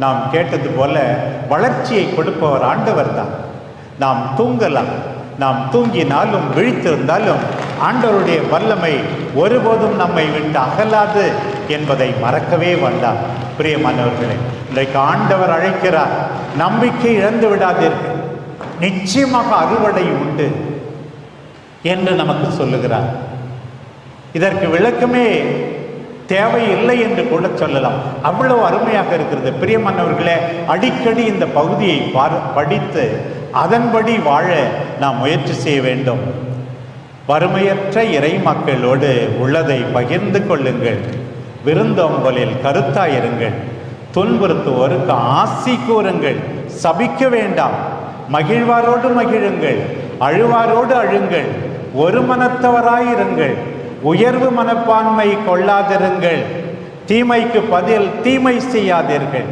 நாம் கேட்டது போல வளர்ச்சியை கொடுப்பவர் ஆண்டவர் தான். நாம் தூங்கலாம், நாம் தூங்கினாலும் விழித்திருந்தாலும் ஆண்டவருடைய வல்லமை ஒருபோதும் நம்மை விட்டு அகலாது என்பதை மறக்கவே வேண்டாம். பிரியமானவர்களே, இன்றைக்கு ஆண்டவர் அழைக்கிறார், நம்பிக்கை இழந்து விடாதீர்கள், நிச்சயமாக அறுவடை உண்டு என்று நமக்கு சொல்லுகிறார். இதற்கு விளக்கமே தேவையில்லை என்று கூட சொல்லலாம், அவ்வளவு அருமையாக இருக்கிறது. பிரியமானவர்களே, அடிக்கடி இந்த பகுதியை படித்து அதன்படி வாழ நாம் முயற்சி செய்ய வேண்டும். வறுமையற்ற இறை மக்களோடு உள்ளதை பகிர்ந்து கொள்ளுங்கள், விருந்தோம்பலில் கருத்தாயிருங்கள், துன்புறுத்துவோருக்கு ஆசி கூறுங்கள், சபிக்க வேண்டாம், மகிழ்வாரோடு மகிழுங்கள், அழுவாரோடு அழுங்கள், ஒரு மனத்தவராயிருங்கள், உயர்வு மனப்பான்மை கொள்ளாதிருங்கள், தீமைக்கு பதில் தீமை செய்யாதீர்கள்.